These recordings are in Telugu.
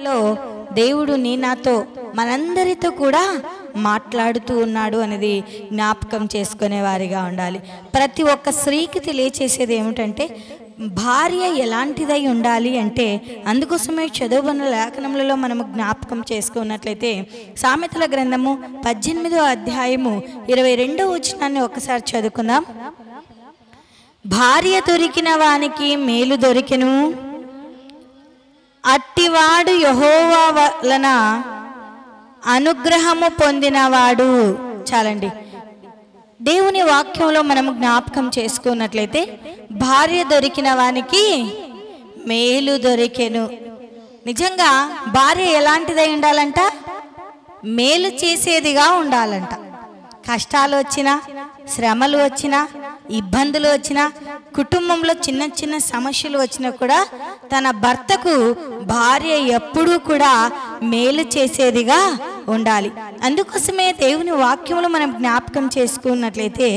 లో దేవుడు నీ నాతో మనందరితో కూడా మాట్లాడుతూ ఉన్నాడు అనేది జ్ఞాపకం చేసుకునే వారిగా ఉండాలి. ప్రతి ఒక్క స్త్రీకి తెలియచేసేది ఏమిటంటే భార్య ఎలాంటిదై ఉండాలి అంటే, అందుకోసమే చదువుకున్న లేఖనములలో మనము జ్ఞాపకం చేసుకున్నట్లయితే సామెతల గ్రంథము 18వ అధ్యాయము 22వ వచనాన్ని ఒకసారి చదువుకుందాం. భార్య దొరికిన వానికి మేలు దొరికెను, అట్టివాడు యెహోవా వలన అనుగ్రహము పొందినవాడు. చాలండి. దేవుని వాక్యంలో మనము జ్ఞాపకం చేసుకున్నట్లయితే భార్య దొరికిన వానికి మేలు దొరికెను. నిజంగా భార్య ఎలాంటిదై ఉండాలంట? మేలు చేసేదిగా ఉండాలంట. కష్టాలు వచ్చినా, శ్రమలు వచ్చినా, ఇబ్బందులు వచ్చినా, కుటుంబంలో చిన్న చిన్న సమస్యలు వచ్చినా కూడా తన భర్తకు భార్య ఎప్పుడూ కూడా మేలు చేసేదిగా ఉండాలి. అందుకోసమే దేవుని వాక్యంలో మనం జ్ఞాపకం చేసుకున్నట్లయితే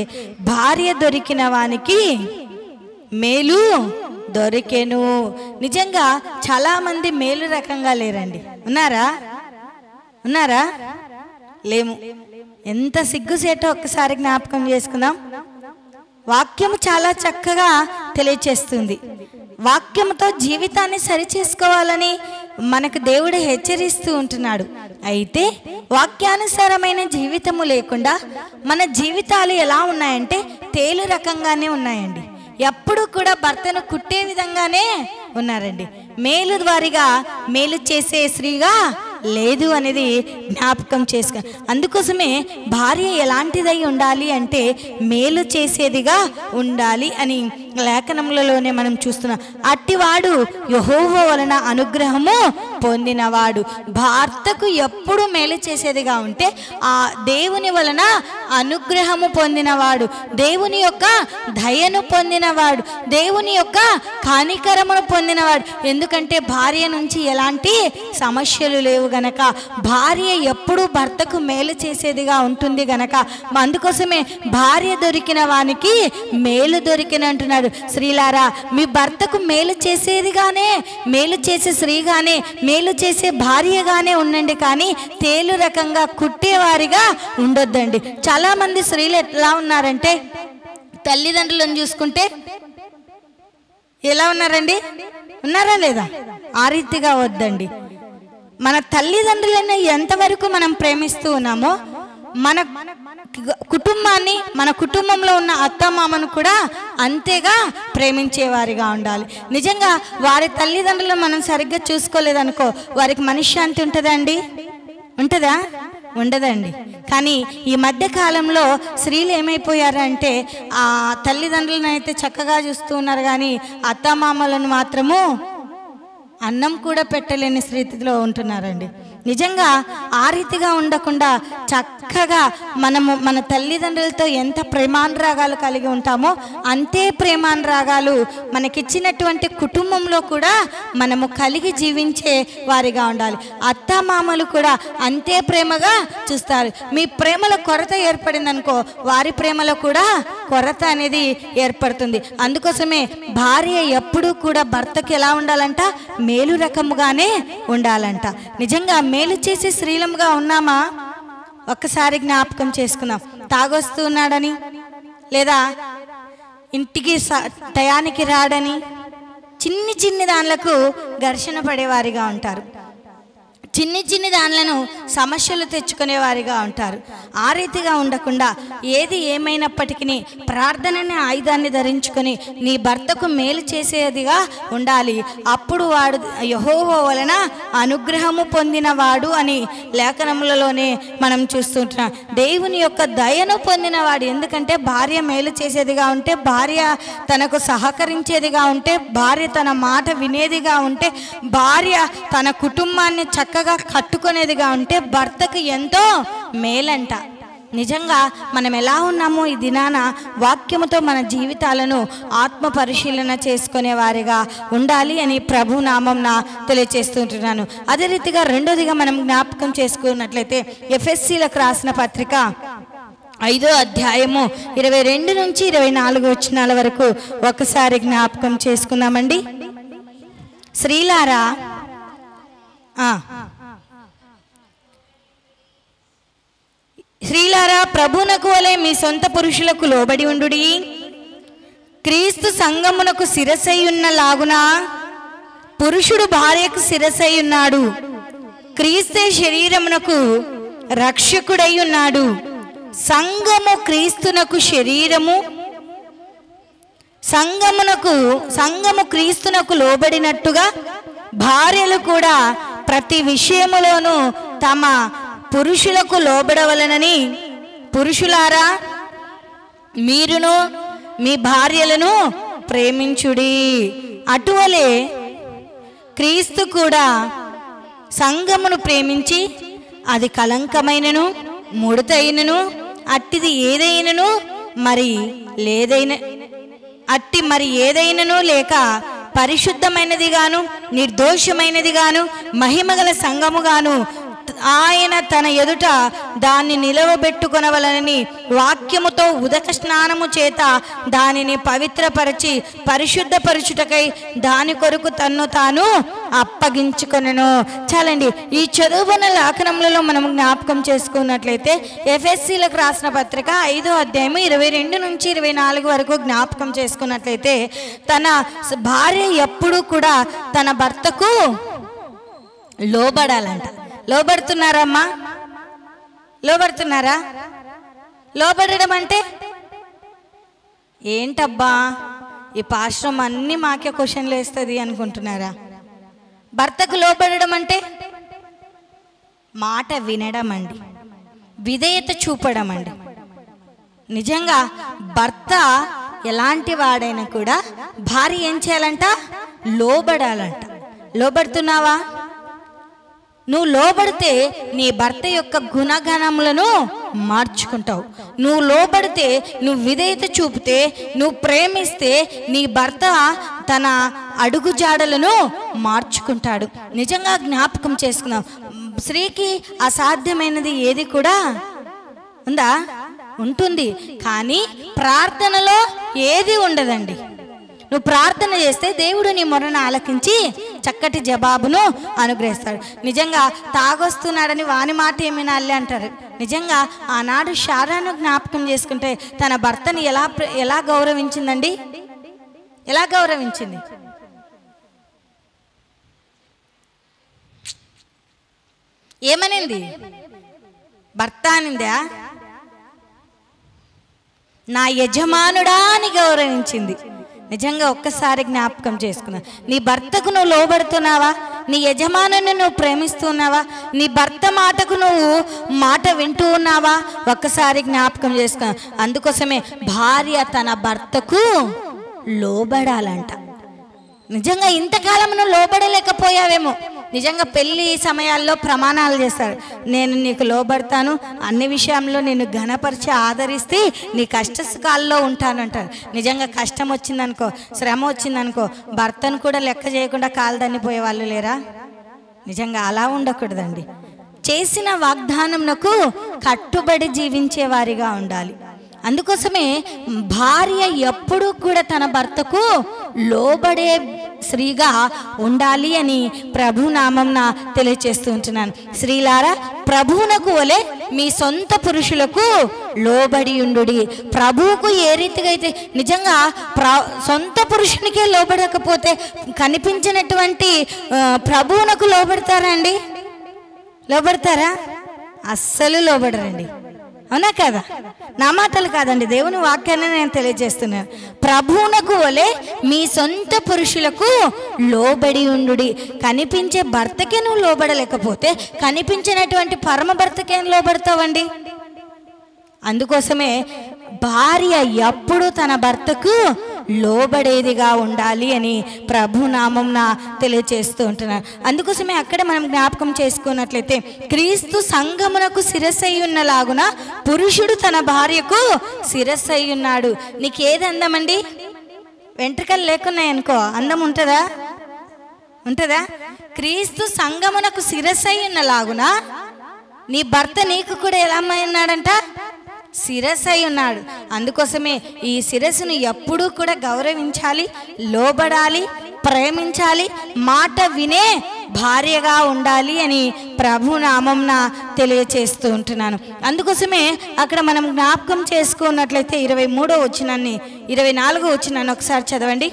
భార్య దొరికిన వానికి మేలు దొరికెను. నిజంగా చాలా మంది మేలు రకంగా లేరండి. ఉన్నారా? లేము. ఎంత సిగ్గుసేటో ఒక్కసారి జ్ఞాపకం చేసుకుందాం. వాక్యము చాలా చక్కగా తెలియచేస్తుంది. వాక్యంతో జీవితాన్ని సరిచేసుకోవాలని మనకు దేవుడు హెచ్చరిస్తూ ఉంటున్నాడు. అయితే వాక్యానుసారమైన జీవితము లేకుండా మన జీవితాలు ఎలా ఉన్నాయంటే తేలు రకంగానే ఉన్నాయండి. ఎప్పుడు కూడా భర్తను కుట్టే విధంగానే ఉన్నారండి. మేలు ద్వారిగా మేలు చేసే స్త్రీగా లేదు అనేది జ్ఞాపకం చేసుకో. అందుకోసమే భార్య ఎలాంటిదై ఉండాలి అంటే మేలు చేసేదిగా ఉండాలి అని లేఖనములలోనే మనం చూస్తున్నాం. అట్టివాడు యెహోవా వలన అనుగ్రహము పొందినవాడు. భర్తకు ఎప్పుడు మేలు చేసేదిగా ఉంటే ఆ దేవుని వలన అనుగ్రహము పొందినవాడు, దేవుని యొక్క దయను పొందినవాడు, దేవుని యొక్క కనికరమును పొందినవాడు. ఎందుకంటే భార్య నుంచి ఎలాంటి సమస్యలు లేవు గనక, భార్య ఎప్పుడు భర్తకు మేలు చేసేదిగా ఉంటుంది గనక, అందుకోసమే భార్య దొరికిన వానికి మేలు దొరికిన అంటున్నాడు. స్త్రీలారా, మీ భర్తకు మేలు చేసేదిగానే, మేలు చేసే స్త్రీగానే, మేలు చేసే భార్యగానే ఉండండి, కానీ తేలు రకంగా కుట్టేవారిగా ఉండొద్దండి. చాలా మంది స్త్రీలు ఎట్లా ఉన్నారంటే తల్లిదండ్రులను చూసుకుంటే ఎలా ఉన్నారండి? ఉన్నారా లేదా? ఆ రీతిగా వద్దండి. మన తల్లిదండ్రులను ఎంతవరకు మనం ప్రేమిస్తూ ఉన్నామో మన కుటుంబాన్ని, మన కుటుంబంలో ఉన్న అత్తమామను కూడా అంతేగా ప్రేమించేవారిగా ఉండాలి. నిజంగా వారి తల్లిదండ్రులను మనం సరిగ్గా చూసుకోలేదనుకో వారికి మనశ్శాంతి ఉంటుందండి? ఉంటుందా? ఉండదండి. కానీ ఈ మధ్య కాలంలో స్త్రీలు ఏమైపోయారంటే ఆ తల్లిదండ్రులను అయితే చక్కగా చూస్తూ ఉన్నారు, కానీ అత్తమామలను మాత్రము అన్నం కూడా పెట్టలేని స్థితిలో ఉంటున్నారండి. నిజంగా ఆ రీతిగా ఉండకుండా చక్కగా మనము మన తల్లిదండ్రులతో ఎంత ప్రేమానురాగాలు కలిగి ఉంటామో అంతే ప్రేమానురాగాలు మనకిచ్చినటువంటి కుటుంబంలో కూడా మనము కలిగి జీవించే వారిగా ఉండాలి. అత్తామామలు కూడా అంతే ప్రేమగా చూస్తారు. మీ ప్రేమలో కొరత ఏర్పడిందనుకో వారి ప్రేమలో కూడా కొరత అనేది ఏర్పడుతుంది. అందుకోసమే భార్య ఎప్పుడూ కూడా భర్తకి ఎలా ఉండాలంట? మేలు రకముగానే ఉండాలంట. నిజంగా మేలు చేసే స్త్రీలంగా ఉన్నామా? ఒక్కసారి జ్ఞాపకం చేసుకుందాం. తాగొస్తూ ఉన్నాడని, లేదా ఇంటికి టయానికి రాడని చిన్ని చిన్ని దానిలకు ఘర్షణ పడేవారిగా ఉంటారు. చిన్ని చిన్ని దానిలను సమస్యలు తెచ్చుకునేవారిగా ఉంటారు. ఆ రీతిగా ఉండకుండా ఏది ఏమైనప్పటికీ ప్రార్థనని ఆయుధాన్ని ధరించుకొని నీ భర్తకు మేలు చేసేదిగా ఉండాలి. అప్పుడు వాడు యెహోవా వలన అనుగ్రహము పొందినవాడు అని లేఖనములలోనే మనం చూస్తుంటున్నాం. దేవుని యొక్క దయను పొందినవాడు. ఎందుకంటే భార్య మేలు చేసేదిగా ఉంటే, భార్య తనకు సహకరించేదిగా ఉంటే, భార్య తన మాట వినేదిగా ఉంటే, భార్య తన కుటుంబాన్ని చక్కగా కట్టుకునేదిగా ఉంటే భర్తకు ఎంతో మేలంట. నిజంగా మనం ఎలా ఉన్నామో ఈ దినాన వాక్యముతో మన జీవితాలను ఆత్మ పరిశీలన చేసుకునే వారిగా ఉండాలి అని ప్రభు నామంన తెలియజేస్తుంటున్నాను. అదే రీతిగా రెండోదిగా మనం జ్ఞాపకం చేసుకున్నట్లయితే ఎఫెసీలకు రాసిన పత్రిక 5వ అధ్యాయము 22 నుంచి 24 వచనాల వరకు ఒకసారి జ్ఞాపకం చేసుకుందామండి. స్త్రీలారా, స్త్రీలారా ప్రభువునకు వలె మీ సొంత పురుషులకు లోబడి ఉండుడి. క్రీస్తు సంఘమునకు శిరస్సై ఉన్న లాగున పురుషుడు భార్యకు శిరస్సై ఉన్నాడు. క్రీస్తే శరీరమునకు రక్షకుడై ఉన్నాడు. సంఘము క్రీస్తునకు శరీరము. సంఘము క్రీస్తునకు లోబడినట్టుగా భార్యలు కూడా ప్రతి విషయములోనూ తమ పురుషులకు లోబడవలనని, పురుషులారా మీరును మీ భార్యలను ప్రేమించుడి. అటువలే క్రీస్తు కూడా సంఘమును ప్రేమించి అది కలంకమైనను ముడతైనను అట్టిది ఏదైనను మరి ఏదైనను లేక పరిశుద్ధమైనది గాను నిర్దోషమైనది గాను మహిమగల సంఘము గాను ఆయన తన ఎదుట దాన్ని నిలవబెట్టుకొనవలనని వాక్యముతో ఉదక స్నానము చేత దానిని పవిత్రపరచి పరిశుద్ధపరచుటకై దాని కొరకు తన్ను తాను అప్పగించుకొనెను. చాలండి, ఈ చదువున లేఖనములలో మనం జ్ఞాపకం చేసుకున్నట్లయితే ఎఫెసీలకు రాసిన పత్రిక 5వ అధ్యాయము 22 నుంచి 24 వరకు జ్ఞాపకం చేసుకున్నట్లయితే తన భార్య ఎప్పుడూ కూడా తన భర్తకు లోబడాలంట. లోబడుతున్నారమ్మా? లోబడుతున్నారా? లోబడడం అంటే ఏంటబ్బా ఈ పాశ్రం అన్నీ మాకే క్వశ్చన్లు వేస్తుంది అనుకుంటున్నారా? భర్తకు లోబడడం అంటే మాట వినడం అండి, విధేయత చూపడం అండి. నిజంగా భర్త ఎలాంటి వాడైనా కూడా భార్య ఏం చేయాలంట? లోబడాలంట. లోబడుతున్నావా? నువ్వు లోబడితే నీ భర్త యొక్క గుణగణములను మార్చుకుంటావు. నువ్వు లోబడితే, నువ్వు విధేయత చూపితే, నువ్వు ప్రేమిస్తే నీ భర్త తన అడుగుజాడలను మార్చుకుంటాడు. నిజంగా జ్ఞాపకం చేసుకున్నావు, స్త్రీకి అసాధ్యమైనది ఏది కూడా ఉందా? ఉంటుంది, కానీ ప్రార్థనలో ఏది ఉండదండి. నువ్వు ప్రార్థన చేస్తే దేవుడు నీ మొరను ఆలకించి చక్కటి జవాబును అనుగ్రహిస్తాడు. నిజంగా తాగొస్తున్నాడని వాని మాట ఏమైనా అల్లే అంటారు. నిజంగా ఆనాడు శారాను జ్ఞాపకం చేసుకుంటే తన భర్తని ఎలా గౌరవించిందండి? ఎలా గౌరవించింది? ఏమనింది? భర్త అనిందా? నా యజమానుడా అని గౌరవించింది. నిజంగా ఒక్కసారి జ్ఞాపకం చేసుకున్నా, నీ భర్తకు నువ్వు లోబడుతున్నావా? నీ యజమానుని నువ్వు ప్రేమిస్తున్నావా? నీ భర్త మాటకు నువ్వు మాట వింటూ ఉన్నావా? ఒక్కసారి జ్ఞాపకం చేసుకున్నా. అందుకోసమే భార్య తన భర్తకు లోబడాలంట. నిజంగా ఇంతకాలం నువ్వు లోబడలేకపోయావేమో. నిజంగా పెళ్లి సమయాల్లో ప్రమాణాలు చేస్తారు, నేను నీకు లోబడతాను, అన్ని విషయంలో నేను ఘనపరిచి ఆదరిస్తే నీ కష్ట సుఖాల్లో ఉంటానంటారు. నిజంగా కష్టం వచ్చిందనుకో, శ్రమ వచ్చిందనుకో, భర్తను కూడా లెక్క చేయకుండా కాలు దన్నిపోయే వాళ్ళు లేరా? నిజంగా అలా ఉండకూడదండి. చేసిన వాగ్దానంకు కట్టుబడి జీవించే వారిగా ఉండాలి. అందుకోసమే భార్య ఎప్పుడూ కూడా తన భర్తకు లోబడే స్త్రీగా ఉండాలి అని ప్రభు నామంన తెలియచేస్తూ ఉంటున్నాను. స్త్రీలారా ప్రభువునకు వలె మీ సొంత పురుషులకు లోబడి ఉండుడి. ప్రభువుకు ఏ రీతిగా అయితే నిజంగా సొంత పురుషునికే లోబడకపోతే కనిపించినటువంటి ప్రభువునకు లోబడతారా అండి? లోబడతారా? అస్సలు లోబడరండి. అవునా కదా? నా మాటలు కాదండి, దేవుని వాక్యాన్ని నేను తెలియజేస్తున్నాను. ప్రభువునకు వలె మీ సొంత పురుషులకు లోబడి ఉండుడి. కనిపించే భర్తకే నువ్వు లోబడలేకపోతే కనిపించినటువంటి పరమ భర్తకేం లోబడతావండి? అందుకోసమే భార్య ఎప్పుడు తన భర్తకు లోబడేదిగా ఉండాలి అని ప్రభు నామంన తెలియచేస్తూ ఉంటున్నారు. అందుకోసమే అక్కడే మనం జ్ఞాపకం చేసుకున్నట్లయితే క్రీస్తు సంఘమునకు శిరస్సై ఉన్నలాగున పురుషుడు తన భార్యకు శిరస్సై ఉన్నాడు. నీకేది అందమండి? వెంట్రుకలు లేకున్నాయనుకో అందం ఉంటుందా? ఉంటుందా? క్రీస్తు సంఘమునకు శిరస్సై ఉన్నలాగున నీ భర్త నీకు కూడా ఎలా ఉన్నాడంట? శిరస్సై ఉన్నాడు. అందుకోసమే ఈ శిరస్సును ఎప్పుడూ కూడా గౌరవించాలి, లోబడాలి, ప్రేమించాలి, మాట వినే భార్యగా ఉండాలి అని ప్రభు నామంన తెలియచేస్తూ ఉంటున్నాను. అందుకోసమే అక్కడ మనం జ్ఞాపకం చేసుకున్నట్లయితే 23వ వచనాన్ని 24వ వచనాన్ని ఒకసారి చదవండి.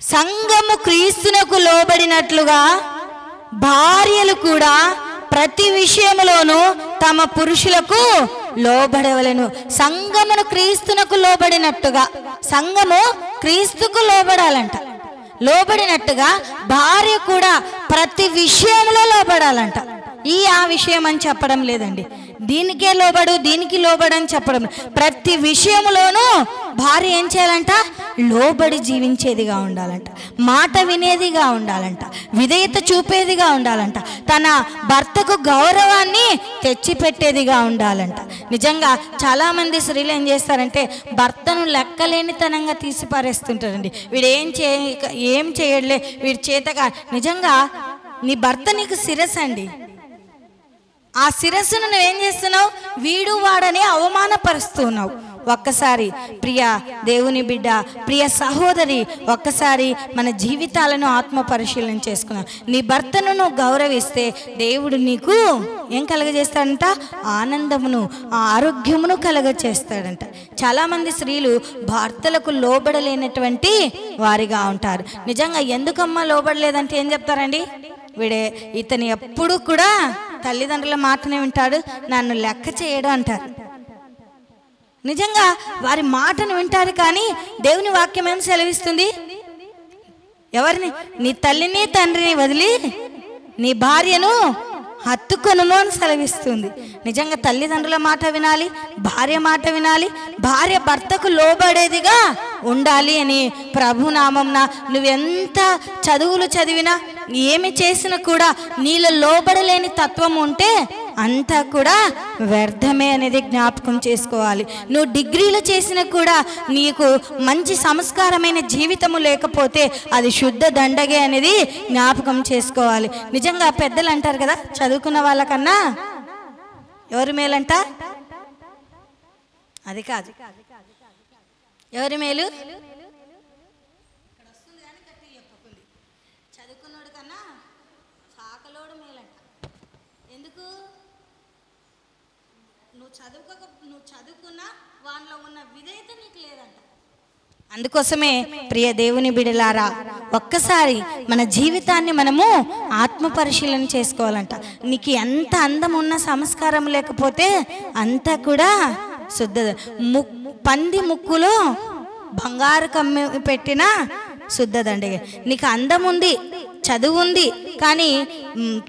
సంఘము క్రీస్తునకు లోబడినట్లుగా భార్యలు కూడా ప్రతి విషయములోనూ తమ పురుషులకు లోబడవలెను. సంఘమును క్రీస్తునకు లోబడినట్టుగా, సంఘము క్రీస్తుకు లోబడాలంట. లోబడినట్టుగా భార్య కూడా ప్రతి విషయంలో లోబడాలంట. ఆ విషయం అని చెప్పడం లేదండి, దీనికే లోబడు దీనికి లోబడని చెప్పడం. ప్రతి విషయంలోనూ భార్య ఏం చేయాలంట? లోబడి జీవించేదిగా ఉండాలంట, మాట వినేదిగా ఉండాలంట, విధేయత చూపేదిగా ఉండాలంట, తన భర్తకు గౌరవాన్ని తెచ్చిపెట్టేదిగా ఉండాలంట. నిజంగా చాలామంది స్త్రీలు ఏం చేస్తారంటే భర్తను లెక్కలేనితనంగా తీసి పారేస్తుంటారండి. వీడు ఏం చేయడలే, వీడి చేతగా. నిజంగా నీ భర్త నీకు శిరస్సు అండి. ఆ శిరస్సును నువ్వేం చేస్తున్నావు? వీడు వాడని అవమానపరుస్తున్నావు. ఒక్కసారి ప్రియ దేవుని బిడ్డ, ప్రియ సహోదరి, ఒక్కసారి మన జీవితాలను ఆత్మ పరిశీలన చేసుకున్నాం. నీ భర్తను నువ్వు గౌరవిస్తే దేవుడు నీకు ఏం కలగజేస్తాడంట? ఆనందమును, ఆరోగ్యమును కలగజేస్తాడంట. చాలామంది స్త్రీలు భర్తలకు లోబడలేనటువంటి వారిగా ఉంటారు. నిజంగా ఎందుకమ్మా లోబడలేదంటే ఏం చెప్తారండి? ఇతను ఎప్పుడు కూడా తల్లిదండ్రుల మాటనే వింటాడు, నన్ను లెక్క చేయడం అంటారు. నిజంగా వారి మాటను వింటారు, కానీ దేవుని వాక్యం ఏం సెలవిస్తుంది? ఎవరిని? నీ తల్లిని తండ్రిని వదిలి నీ భార్యను హత్తుకొనుము అని సెలవిస్తుంది. నిజంగా తల్లిదండ్రుల మాట వినాలి, భార్య మాట వినాలి, భార్య భర్తకు లోబడేదిగా ఉండాలి అని ప్రభునామంన నువ్వెంత చదువులు చదివినా ఏమి చేసినా కూడా నీలో లోబడలేని తత్వం ఉంటే అంతా కూడా వ్యర్థమే అనేది జ్ఞాపకం చేసుకోవాలి. నువ్వు డిగ్రీలు చేసినా కూడా నీకు మంచి సంస్కారమైన జీవితము లేకపోతే అది శుద్ధ దండగే అనేది జ్ఞాపకం చేసుకోవాలి. నిజంగా పెద్దలు అంటారు కదా, చదువుకున్న వాళ్ళకన్నా ఎవరి మేలంట? అది కాదు, ఎవరి మేలు? చదువుకున్నోడు కన్నా సాకలోడు మేలంట. ఎందుకు? నువ్వు చదువుకున్నా వాళ్ళలో ఉన్న విధేయత నీకు లేదంట. అందుకోసమే ప్రియ దేవుని బిడ్డలారా, ఒక్కసారి మన జీవితాన్ని మనము ఆత్మ పరిశీలన చేసుకోవాలంట. నీకు ఎంత అందం ఉన్న సంస్కారం లేకపోతే అంతా కూడా శుద్ధ. పంది ముక్కులో బంగారు కమ్మి పెట్టిన శుద్ధదండగే. నీకు అందం ఉంది, చదువు ఉంది, కానీ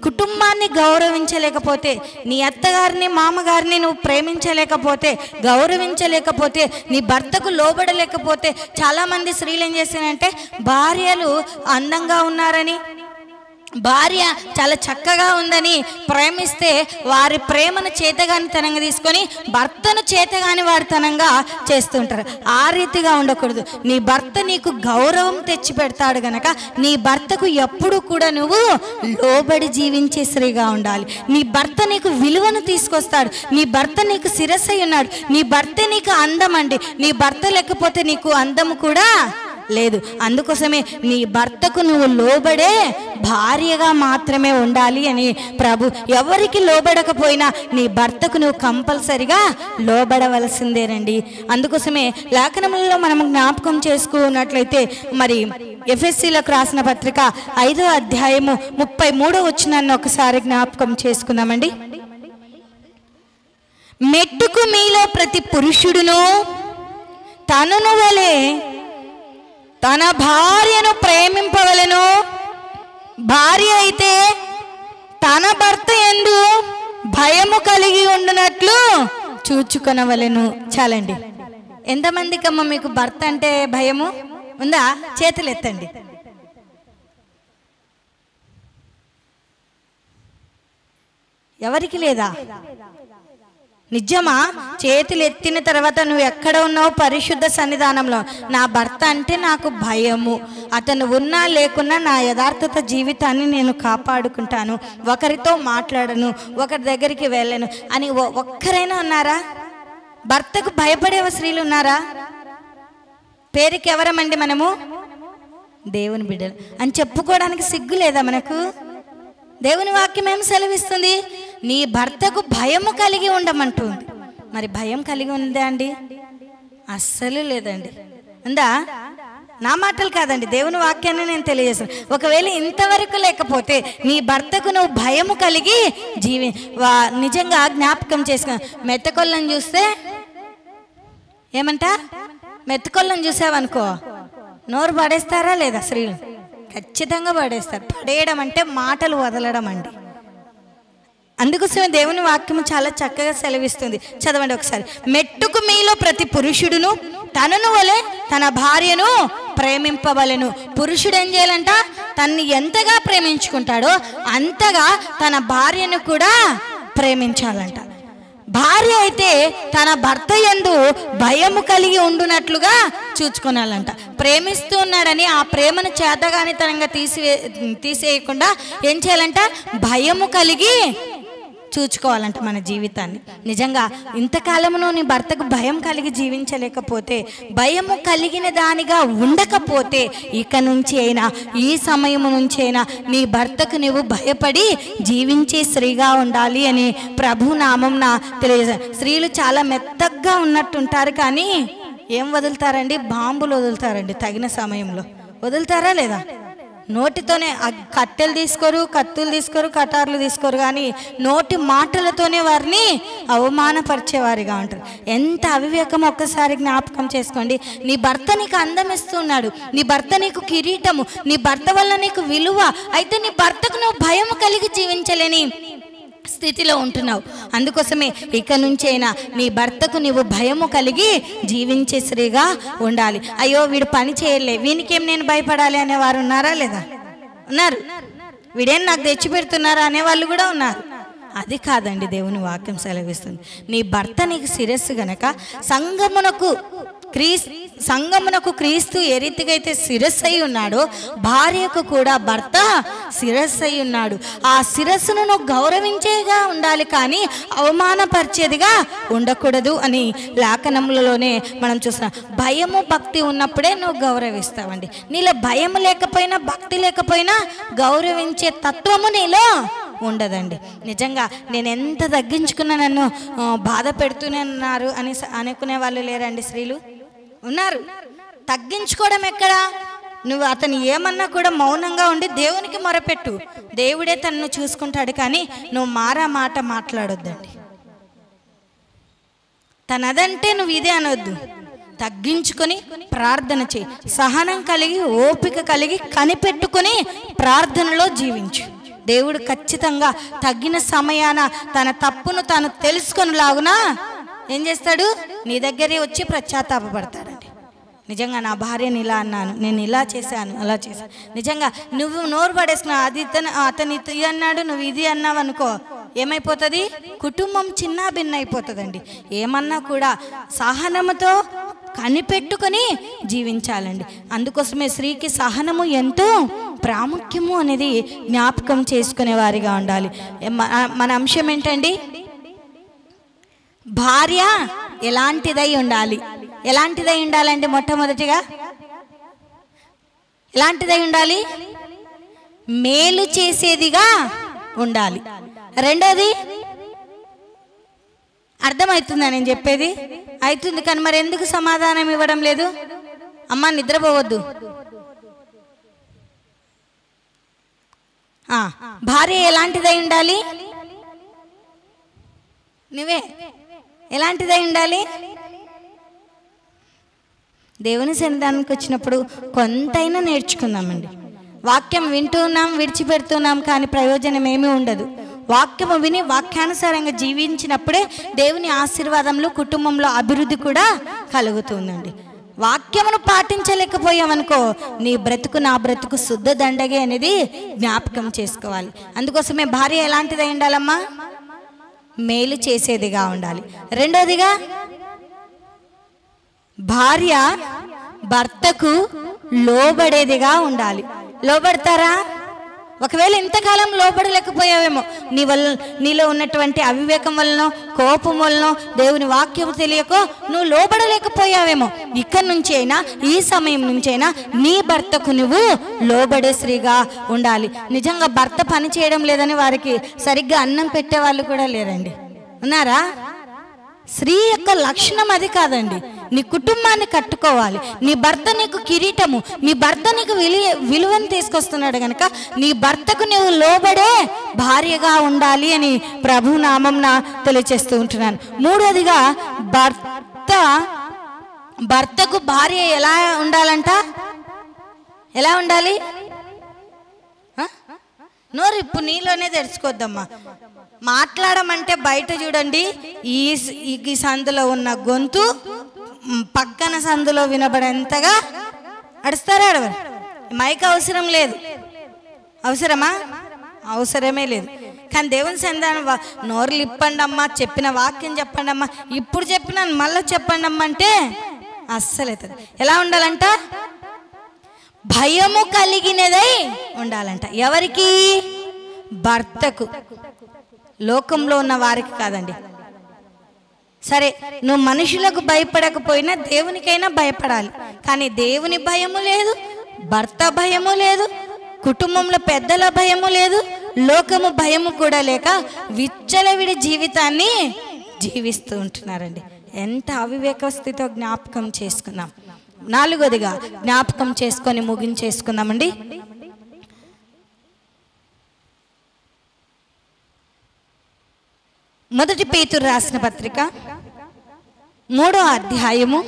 కుటుంబాన్ని గౌరవించలేకపోతే, నీ అత్తగారిని మామగారిని నువ్వు ప్రేమించలేకపోతే, గౌరవించలేకపోతే, నీ భర్తకు లోబడలేకపోతే, చాలామంది స్త్రీలు ఏం చేస్తారంటే భార్యలు అందంగా ఉన్నారని, భార్య చాలా చక్కగా ఉందని ప్రేమిస్తే వారి ప్రేమను చేతగానితనంగా తీసుకొని భర్తను చేతగాని వారితనంగా చేస్తుంటారు. ఆ రీతిగా ఉండకూడదు. నీ భర్త నీకు గౌరవం తెచ్చి పెడతాడు గనక నీ భర్తకు ఎప్పుడు కూడా నువ్వు లోబడి జీవించే స్త్రీగా ఉండాలి. నీ భర్త నీకు విలువను తీసుకొస్తాడు. నీ భర్త నీకు శిరస్సు ఉన్నాడు. నీ భర్త నీకు అందం అండి. నీ భర్త లేకపోతే నీకు అందము కూడా లేదు. అందుకోసమే నీ భర్తకు నువ్వు లోబడే భార్యగా మాత్రమే ఉండాలి అని ప్రభు. ఎవరికి లోబడకపోయినా నీ భర్తకు నువ్వు కంపల్సరిగా లోబడవలసిందేనండి. అందుకోసమే లేఖనములలో మనం జ్ఞాపకం చేసుకున్నట్లయితే మరి ఎఫెసీలకు రాసిన పత్రిక 5వ అధ్యాయము 33వ వచనాన్ని ఒకసారి జ్ఞాపకం చేసుకుందామండి. మెట్టుకు మీలో ప్రతి పురుషుడును తనను వలె తన భార్యను ప్రేమింపవలెను. భార్య అయితే తన భర్త యందు భయము కలిగి ఉండునట్లు చూచుకొనవలెను. చాలండి. ఎంతమందికమ్మ మీకు భర్త అంటే భయము ఉందా? చేతులు ఎత్తండి. ఎవరికి లేదా? నిజమా? చేతులు ఎత్తిన తర్వాత నువ్వు ఎక్కడ ఉన్నావు? పరిశుద్ధ సన్నిధానంలో. నా భర్త అంటే నాకు భయము, అతను ఉన్నా లేకున్నా నా యథార్థత జీవితాన్ని నేను కాపాడుకుంటాను, ఒకరితో మాట్లాడను, ఒకరి దగ్గరికి వెళ్ళను అని ఒక్కరైనా ఉన్నారా? భర్తకు భయపడే స్త్రీలు ఉన్నారా? పేరుకి ఎవరమండి మనము? దేవుని బిడ్డలు అని చెప్పుకోవడానికి సిగ్గు లేదా మనకు? దేవుని వాక్యం ఏం సెలవిస్తుంది? నీ భర్తకు భయము కలిగి ఉండమంటుంది. మరి భయం కలిగి ఉందా అండి? అస్సలు లేదండి. ఉందా? నా మాటలు కాదండి, దేవుని వాక్యాన్ని నేను తెలియజేస్తాను. ఒకవేళ ఇంతవరకు లేకపోతే నీ భర్తకు నువ్వు భయము కలిగి నిజంగా జ్ఞాపకం చేసుకున్నా. మెత్తకొల్లని చూస్తే ఏమంట? మెత్తకొల్లని చూసావనుకో నోరు పడేస్తారా లేదా? స్త్రీలు ఖచ్చితంగా పడేస్తారు. పడేయడం అంటే మాటలు వదలడం అండి. అందుకోసమే దేవుని వాక్యము చాలా చక్కగా సెలవిస్తుంది. చదవండి ఒకసారి. మెట్టుకు మీలో ప్రతి పురుషుడును తనను వలె తన భార్యను ప్రేమింపవలెను. పురుషుడు ఏం చేయాలంట? తన్ని ఎంతగా ప్రేమించుకుంటాడో అంతగా తన భార్యను కూడా ప్రేమించాలంట. భార్య అయితే తన భర్త యందు భయము కలిగి ఉండునట్లుగా చూచుకోనాలంట. ప్రేమిస్తూ ఉన్నాడని ఆ ప్రేమను చేతగానితనంగా తీసేయకుండా ఏం చేయాలంట? భయము కలిగి చూచుకోవాలంట మన జీవితాన్ని. నిజంగా ఇంతకాలంలో నీ భర్తకు భయం కలిగి జీవించలేకపోతే, భయము కలిగిన దానిగా ఉండకపోతే, ఇక నుంచి అయినా ఈ సమయం నుంచి అయినా నీ భర్తకు నువ్వు భయపడి జీవించే స్త్రీగా ఉండాలి అని ప్రభు నామంన తెలియజేశారు. స్త్రీలు చాలా మెత్తగా ఉన్నట్టుంటారు, కానీ ఏం వదులుతారండి? బాంబులు వదులుతారండి. తగిన సమయంలో వదులుతారా లేదా? నోటితోనే కట్టెలు తీసుకోరు, కత్తులు తీసుకోరు, కటార్లు తీసుకోరు, కానీ నోటి మాటలతోనే వారిని అవమానపరిచేవారిగా ఉంటారు. ఎంత అవివేకం ఒక్కసారి జ్ఞాపకం చేసుకోండి. నీ భర్త నీకు అందం ఇస్తున్నాడు, నీ భర్త నీకు కిరీటము, నీ భర్త వల్ల నీకు విలువ. అయితే నీ భర్తకు నువ్వు భయం కలిగి జీవించలేని స్థితిలో ఉంటున్నావు. అందుకోసమే ఇక నుంచైనా నీ భర్తకు నువ్వు భయము కలిగి జీవించే స్త్రీగా ఉండాలి. అయ్యో వీడు పని చేయలే, వీనికేం నేను భయపడాలి అనేవారు ఉన్నారా లేదా? ఉన్నారు. వీడేం నాకు తెచ్చి పెడుతున్నారా అనేవాళ్ళు కూడా ఉన్నారు. అది కాదండి దేవుని వాక్యం సెలవిస్తుంది. నీ భర్త నీకు శిరస్సు గనక సంఘమునకు క్రీస్తు ఏ రీతిగా అయితే శిరస్సు అయి ఉన్నాడో భార్యకు కూడా భర్త శిరస్సు అయి ఉన్నాడు. ఆ శిరస్సును నువ్వు గౌరవించేగా ఉండాలి, కానీ అవమానపరిచేదిగా ఉండకూడదు అని లేఖనములలోనే మనం చూస్తున్నాం. భయము భక్తి ఉన్నప్పుడే నువ్వు గౌరవిస్తావండి. నీలో భయం లేకపోయినా భక్తి లేకపోయినా గౌరవించే తత్వము నీలో ఉండదండి. నిజంగా నేను ఎంత తగ్గించుకున్నా నన్ను బాధ పెడుతూనే ఉన్నారు అని అనుకునే వాళ్ళు లేరండి? స్త్రీలు ఉన్నారు. తగ్గించుకోవడం ఎక్కడా? నువ్వు అతను ఏమన్నా కూడా మౌనంగా ఉండి దేవునికి మొరపెట్టు, దేవుడే తనను చూసుకుంటాడు, కానీ నువ్వు మాట మాట్లాడొద్దండి. తనదంటే నువ్వు ఇదే అనొద్దు. తగ్గించుకొని ప్రార్థన చేయి. సహనం కలిగి ఓపిక కలిగి కనిపెట్టుకొని ప్రార్థనలో జీవించు. దేవుడు ఖచ్చితంగా తగ్గిన సమయాన తన తప్పును తాను తెలుసుకొనిలాగునా ఏం చేస్తాడు? నీ దగ్గరే వచ్చి పశ్చాత్తాపడతాడండి. నిజంగా నా భార్యని ఇలా అన్నాను, నేను ఇలా చేశాను, అలా చేశాను. నిజంగా నువ్వు నోరు పడేసుకున్నావు, అతను ఇది అన్నాడు, నువ్వు ఇది అన్నావు అనుకో, ఏమైపోతుంది? కుటుంబం చిన్న భిన్న అయిపోతుందండి. ఏమన్నా కూడా సహనముతో కనిపెట్టుకొని జీవించాలండి. అందుకోసమే స్త్రీకి సహనము ఎంతో ప్రాముఖ్యము అనేది జ్ఞాపకం చేసుకునే వారిగా ఉండాలి. మన అంశం ఏంటండి? భార్య ఎలాంటిదై ఉండాలి? ఎలాంటిదై ఉండాలంటే మొట్టమొదటిగా ఎలాంటిదై ఉండాలి? మేలు చేసేదిగా ఉండాలి. రెండోది, అర్థమవుతుందా నేను చెప్పేది? అవుతుంది, కానీ మరి ఎందుకు సమాధానం ఇవ్వడం లేదు? అమ్మ నిద్రపోవద్దు. భార్య ఎలాంటిదై ఉండాలి? నువ్వే ఎలాంటిదై ఉండాలి? దేవుని సన్నిధానానికి వచ్చినప్పుడు కొంతైనా నేర్చుకుందామండి. వాక్యం వింటున్నాం, విడిచిపెడుతున్నాం, కానీ ప్రయోజనం ఏమీ ఉండదు. వాక్యము విని వాక్యానుసారంగా జీవించినప్పుడే దేవుని ఆశీర్వాదంలో కుటుంబంలో అభివృద్ధి కూడా కలుగుతుందండి. వాక్యమును పాటించలేకపోయామనుకో నీ బ్రతుకు నా బ్రతుకు శుద్ధ దండగే అనేది జ్ఞాపకం చేసుకోవాలి. అందుకోసమే భార్య ఎలాంటిదై ఉండాలమ్మా? మేలు చేసేదిగా ఉండాలి. రెండోదిగా, భార్య భర్తకు లోబడేదిగా ఉండాలి. లోబడతారా? ఒకవేళ ఇంతకాలం లోబడలేకపోయావేమో, నీలో ఉన్నటువంటి అవివేకం వలనో, కోపం వలనో, దేవుని వాక్యం తెలియకో నువ్వు లోబడలేకపోయావేమో. ఇక్కడి నుంచి అయినా, ఈ సమయం నుంచి అయినా నీ భర్తకు నువ్వు లోబడే స్త్రీగా ఉండాలి. నిజంగా భర్త పని చేయడం లేదని వారికి సరిగ్గా అన్నం పెట్టే వాళ్ళు కూడా లేరండి. ఉన్నారా? స్త్రీ యొక్క లక్షణం అది కాదండి. నీ కుటుంబాన్ని కట్టుకోవాలి. నీ భర్త నీకు కిరీటము, నీ భర్త నీకు విలువను తీసుకొస్తున్నాడు కనుక నీ భర్తకు నువ్వు లోబడే భార్యగా ఉండాలి అని ప్రభు నామంన తెలియచేస్తూ ఉంటున్నాను. మూడోదిగా భర్తకు భార్య ఎలా ఉండాలంట? ఎలా ఉండాలి? నోరు ఇప్పుడు నీలోనే తెరుచుకోద్దమ్మా. మాట్లాడమంటే బయట చూడండి, ఈ సందులో ఉన్న గొంతు పక్కన సందులో వినబడేంతగా అడుస్తారా? అడవరు. మైక్ అవసరం లేదు. అవసరమా? అవసరమే లేదు. కానీ దేవుని సంధానం నోరులు ఇప్పండి అమ్మా, చెప్పిన వాక్యం చెప్పండి అమ్మా, ఇప్పుడు చెప్పినాను మళ్ళీ చెప్పండి అమ్మ అంటే అస్సలు అవుతుంది. ఎలా ఉండాలంట? భయము కలిగినదై ఉండాలంట. ఎవరికి? భర్తకు. లోకంలో ఉన్న వారికి కాదండి. సరే, నువ్వు మనుషులకు భయపడకపోయినా దేవునికైనా భయపడాలి. కానీ దేవుని భయము లేదు, భర్త భయము లేదు, కుటుంబంలో పెద్దల భయము లేదు, లోకము భయము కూడా లేక విచ్చలవిడి జీవితాన్ని జీవిస్తూ ఉంటున్నారండి. ఎంత అవివేక స్థితితో జ్ఞాపకం చేసుకుందాం. నాలుగోదిగా జ్ఞాపకం చేసుకొని ముగించేసుకుందామండి. మొదటి పేతురు రాసిన పత్రిక 3వ అధ్యాయము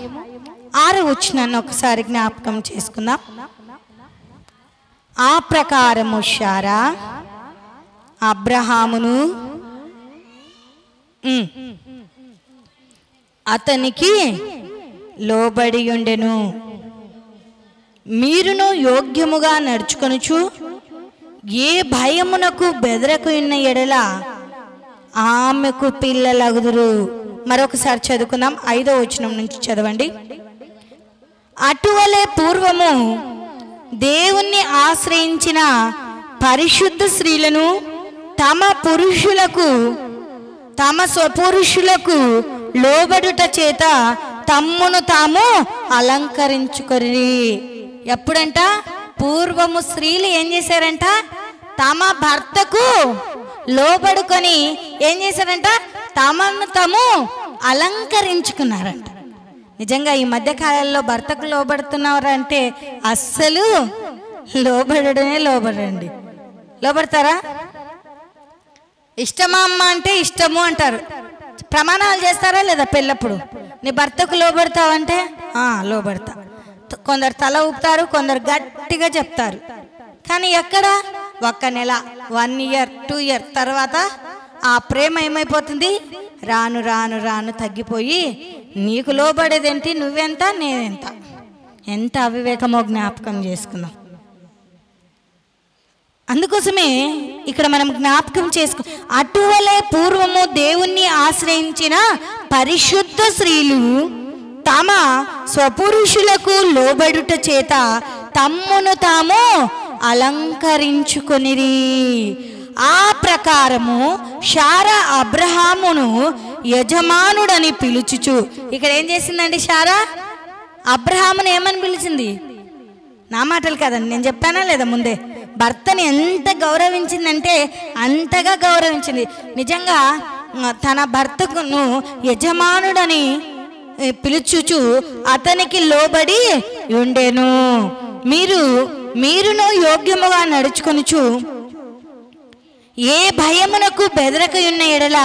6వ వచనాన్ని ఒకసారి జ్ఞాపకం చేసుకుందాం. ఆ ప్రకారము శారా అబ్రహామును అతనికి లోబడి ఉండెను. మీరును యోగ్యముగా నడుచుకొనుచు ఏ భయమునకు బెదరకున్న ఎడల ఆమెకు పిల్లలగుదురు. మరొకసారి చదువుకుందాం. 5వ వచనం నుంచి చదవండి. అటువలే పూర్వము దేవుణ్ణి ఆశ్రయించిన పరిశుద్ధ స్త్రీలను తమ స్వపురుషులకు లోబడుట చేత తమ్మును తాము అలంకరించుకొని. ఎప్పుడంట? పూర్వము స్త్రీలు ఏం చేశారంట? తమ భర్తకు లోబడుకొని ఏం చేశారంట? తమను తాము అలంకరించుకున్నారంట. నిజంగా ఈ మధ్య కాలంలో భర్తకు లోబడుతున్నారంటే అస్సలు లోబడనే లోబడండి. లోబడతారా? ఇష్టమా అమ్మ అంటే ఇష్టము అంటారు. ప్రమాణాలు చేస్తారా లేదా? పెళ్ళప్పుడు నీ భర్తకు లోబడతావంటే లోబడతా. కొందరు తల ఊపుతారు, కొందరు గట్టిగా చెప్తారు. కానీ ఎక్కడ? 1 నెల, 1 ఇయర్, 2 ఇయర్ తర్వాత ఆ ప్రేమ ఏమైపోతుంది? రాను రాను రాను తగ్గిపోయి నీకు లోబడేదేంటి, నువ్వెంత నేనెంత. ఎంత అవివేకమో జ్ఞాపకం చేసుకుందాం. అందుకోసమే ఇక్కడ మనం జ్ఞాపకం చేసుకు, అటువలే పూర్వము దేవుణ్ణి ఆశ్రయించిన పరిశుద్ధ స్త్రీలు తమ స్వపురుషులకు లోబడుట చేత తమ్మును తాము అలంకరించుకొనిరి. ఆ ప్రకారము శారా అబ్రహామును యజమానుడని పిలుచుచు. ఇక్కడ ఏం చేసిందండి శారా? అబ్రహామును ఏమని పిలిచింది? నా మాటలు కాదండి, నేను చెప్పానా లేదా ముందే? భర్తని ఎంత గౌరవించిందంటే అంతగా గౌరవించింది. నిజంగా తన భర్తకును యజమానుడని పిలుచుచు అతనికి లోబడి ఉండెను. మీరును యోగ్యముగా నడుచుకొనుచు ఏ భయమునకు బెదరకయున్న ఎడల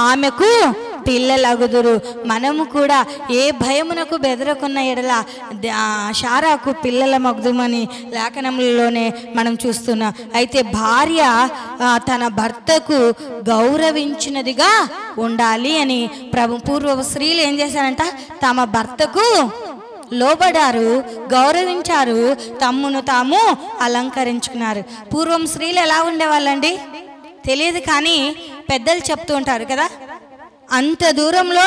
ఆమెకు పిల్లలగుదురు. మనము కూడా ఏ భయమునకు బెదరకున్న ఎడల శారాకు పిల్లల మగుదుమని లేఖనంలోనే మనం చూస్తున్నాం. అయితే భార్య తన భర్తకు గౌరవించినదిగా ఉండాలి అని పూర్వ స్త్రీలు ఏం చేశారంట? తమ భర్తకు లోబడారు, గౌరవించారు, తమ్మును తాము అలంకరించుకున్నారు. పూర్వం స్త్రీలు ఎలా ఉండేవాళ్ళండి తెలియదు, కానీ పెద్దలు చెప్తూ ఉంటారు కదా, అంత దూరంలో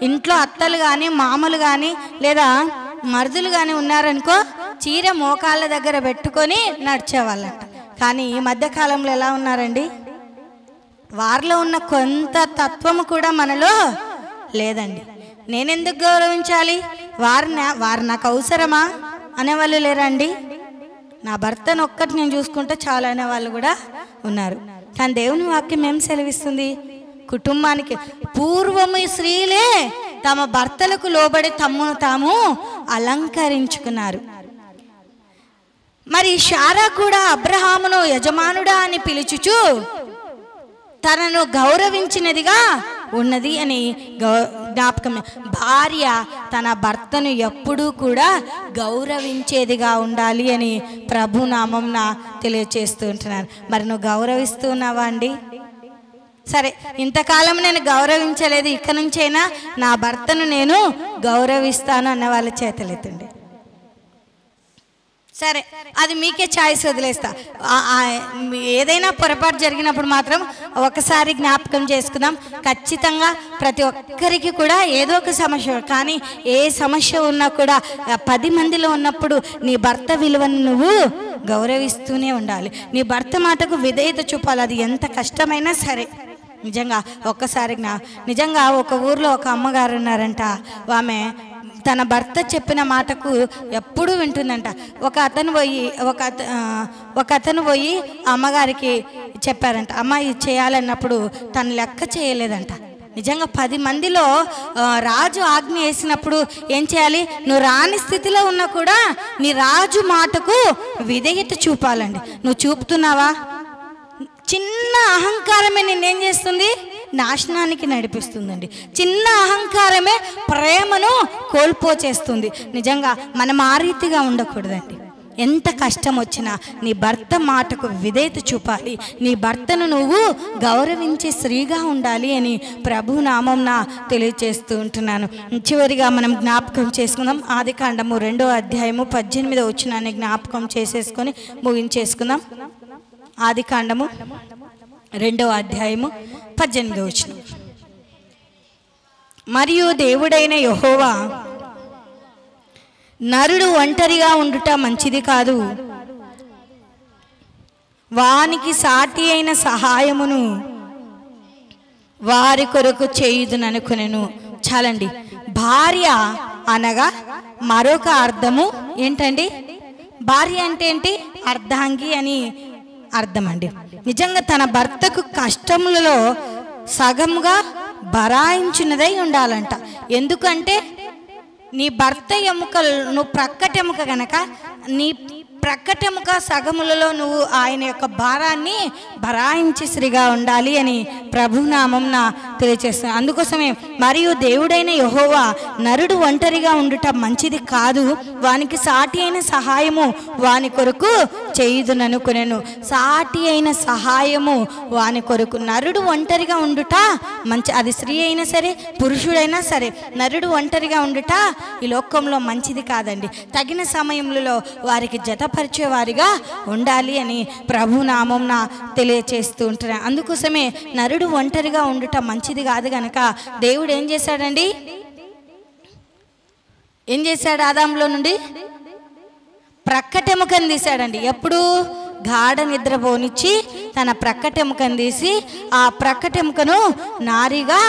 ఇంట్లో అత్తలు కానీ మామలు కానీ లేదా మరుదులు కానీ ఉన్నారనుకో, చీర మోకాళ్ళ దగ్గర పెట్టుకొని నడిచేవాళ్ళంట. కానీ ఈ మధ్యకాలంలో ఎలా ఉన్నారండి? వారిలో ఉన్న కొంత తత్వము కూడా మనలో లేదండి. నేనెందుకు గౌరవించాలి, వారు నాకు అవసరమా అనేవాళ్ళు లేరండి. నా భర్తను ఒక్కటి నేను చూసుకుంటే చాలా అనే వాళ్ళు కూడా ఉన్నారు. కానీ దేవుని వాక్యం ఏం సెలవిస్తుంది? కుటుంబానికి పూర్వము స్త్రీలే తమ భర్తలకు లోబడి తమ్మును తాము అలంకరించుకున్నారు. మరి శారా కూడా అబ్రహామును యజమానుడా అని పిలుచుచు తనను గౌరవించినదిగా ఉన్నది అని జ్ఞాపకం. భార్య తన భర్తను ఎప్పుడూ కూడా గౌరవించేదిగా ఉండాలి అని ప్రభు నామంన తెలియచేస్తూ ఉంటున్నాను. మరి నువ్వు గౌరవిస్తూ ఉన్నావా అండి? సరే, ఇంతకాలం నేను గౌరవించలేదు, ఇక నుంచైనా నా భర్తను నేను గౌరవిస్తాను అన్న వాళ్ళ చేతులెత్తండి. సరే, అది మీకే ఛాయిస్ వదిలేస్తా. ఏదైనా పొరపాటు జరిగినప్పుడు మాత్రం ఒకసారి జ్ఞాపకం చేసుకుందాం. ఖచ్చితంగా ప్రతి ఒక్కరికి కూడా ఏదో ఒక సమస్య, కానీ ఏ సమస్య ఉన్నా కూడా 10 మందిలో ఉన్నప్పుడు నీ భర్త విలువను నువ్వు గౌరవిస్తూనే ఉండాలి. నీ భర్త మాటకు విధేయత చూపాలి, అది ఎంత కష్టమైనా సరే. నిజంగా ఒక్కసారి నిజంగా ఒక ఊర్లో ఒక అమ్మగారు ఉన్నారంట. ఆమె తన భర్త చెప్పిన మాటకు ఎప్పుడూ వింటుందంట. ఒక అతను పోయి అమ్మగారికి చెప్పారంట, అమ్మ ఇది చేయాలన్నప్పుడు తను లెక్క చేయలేదంట. నిజంగా 10 మందిలో రాజు ఆజ్ఞ వేసినప్పుడు ఏం చేయాలి? నువ్వు రాని స్థితిలో ఉన్నా కూడా నీ రాజు మాటకు విధేయత చూపాలండి. నువ్వు చూపుతున్నావా? చిన్న అహంకారమే నిన్నేం చేస్తుంది? నాశనానికి నడిపిస్తుందండి. చిన్న అహంకారమే ప్రేమను కోల్పోచేస్తుంది. నిజంగా మనం ఆ రీతిగా ఉండకూడదండి. ఎంత కష్టం వచ్చినా నీ భర్త మాటకు విధేయత చూపాలి. నీ భర్తను నువ్వు గౌరవించే స్త్రీగా ఉండాలి అని ప్రభు నామంన తెలియజేస్తూ ఉంటున్నాను. చివరిగా మనం జ్ఞాపకం చేసుకుందాం. ఆదికాండము 2వ అధ్యాయము 18వ వచనాన్ని జ్ఞాపకం చేసేసుకొని ముగించేసుకుందాం. ఆదికాండము 2వ అధ్యాయము 18వ వచనం. మరియు దేవుడైన యెహోవా, నరుడు ఒంటరిగా ఉండుట మంచిది కాదు, వానికి సాటి అయిన సహాయమును వారి కొరకు చేయుదుననుకొనెను. చాలండి. భార్య అనగా మరొక అర్థము ఏంటండి? భార్య అంటే ఏంటి? అర్ధాంగి అని అర్థం అండి. నిజంగా తన భర్తకు కష్టములలో సగముగా భరాయించినదై ఉండాలంట. ఎందుకంటే నీ భర్త ఎముక, నువ్వు ప్రక్కటెముక గనక నీ ప్రక్కటెముక సగములలో నువ్వు ఆయన యొక్క భారాన్ని భరాయించి స్త్రీగా ఉండాలి అని ప్రభునామంన తెలియజేస్తాను. అందుకోసమే మరియు దేవుడైన యెహోవా, నరుడు ఒంటరిగా ఉండుట మంచిది కాదు, వానికి సాటి అయిన సహాయము వాని కొరకు చేయుదుననుకొనెను. సాటి అయిన సహాయము వాని కొరకు. నరుడు ఒంటరిగా ఉండుట మంచి, అది స్త్రీ అయినా సరే పురుషుడైనా సరే, నరుడు ఒంటరిగా ఉండుట ఈ లోకంలో మంచిది కాదండి. తగిన సమయంలో వారికి జతపరిచేవారిగా ఉండాలి అని ప్రభునామంన తెలియచేస్తూ ఉంటున్నాను. అందుకోసమే నరుడు ఒంటరిగా ఉండుట మంచిది కాదు గనక దేవుడు ఏం చేశాడండి? ఏం చేశాడు? ఆదాములో నుండి ప్రక్కటెముకను తీశాడండి. ఎప్పుడు? గాఢ నిద్రపోనిచ్చి తన ప్రక్కటెముకను తీసి ఆ ప్రక్కటెముకను నారిగా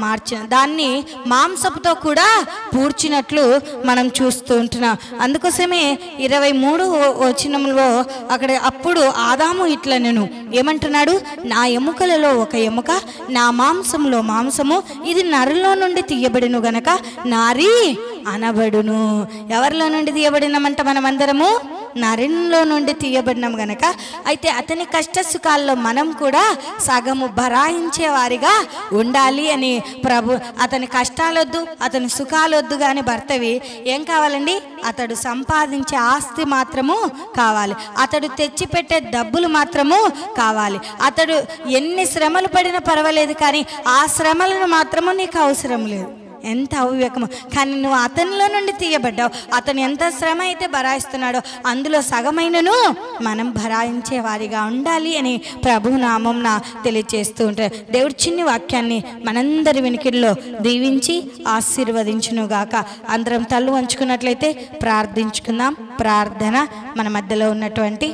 మార్చిన, దాన్ని మాంసపుతో కూడా పూడ్చినట్లు మనం చూస్తూ ఉంటున్నాం. అందుకోసమే 23వ వచనంలో అక్కడ అప్పుడు ఆదాము ఇట్లా నేను ఏమంటున్నాడు? నా ఎముకలలో ఒక ఎముక, నా మాంసంలో మాంసము, ఇది నరులో నుండి తీయబడిను గనక నారి అనబడును. ఎవరిలో నుండి తీయబడినామంట? మనమందరము నరులో నుండి తీయబడినాం గనక. అయితే అతని కష్ట సుఖాల్లో మనం కూడా సగము భరాయించే వారిగా ఉండాలి అని ప్రభు. అతని కష్టాలొద్దు, అతని సుఖాలొద్దు, కానీ భర్తవి ఏం కావాలండి? అతడు సంపాదించే ఆస్తి మాత్రము కావాలి, అతడు తెచ్చిపెట్టే డబ్బులు మాత్రము కావాలి. అతడు ఎన్ని శ్రమలు పడినా పర్వాలేదు, కానీ ఆ శ్రమలను మాత్రము నీకు అవసరం లేదు. ఎంత అవివేకము! కానీ నువ్వు అతనిలో నుండి తీయబడ్డావు. అతను ఎంత శ్రమ అయితే భరాయిస్తున్నాడో అందులో సగమైనను మనం భరాయించే వారిగా ఉండాలి అని ప్రభు నామంన తెలియజేస్తూ ఉంటారు. దేవుడి చిన్ని వాక్యాన్ని మనందరి వెనుకల్లో దీవించి ఆశీర్వదించునుగాక. అందరం తల్లు వంచుకున్నట్లయితే ప్రార్థించుకుందాం. ప్రార్థన. మన మధ్యలో ఉన్నటువంటి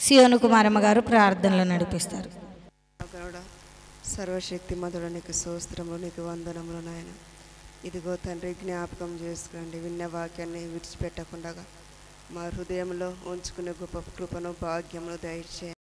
సియోను కుమారమ్మ గారు ప్రార్థనలు నడిపిస్తారు. సర్వశక్తి మధుర నీకు స్తోత్రములు, నీకు వందనములు నాయన. ఇదిగో తండ్రి, జ్ఞాపకం చేసుకోండి. విన్న వాక్యాన్ని విడిచిపెట్టకుండా మా హృదయంలో ఉంచుకునే గొప్ప కృపను భాగ్యమును దయచేయండి.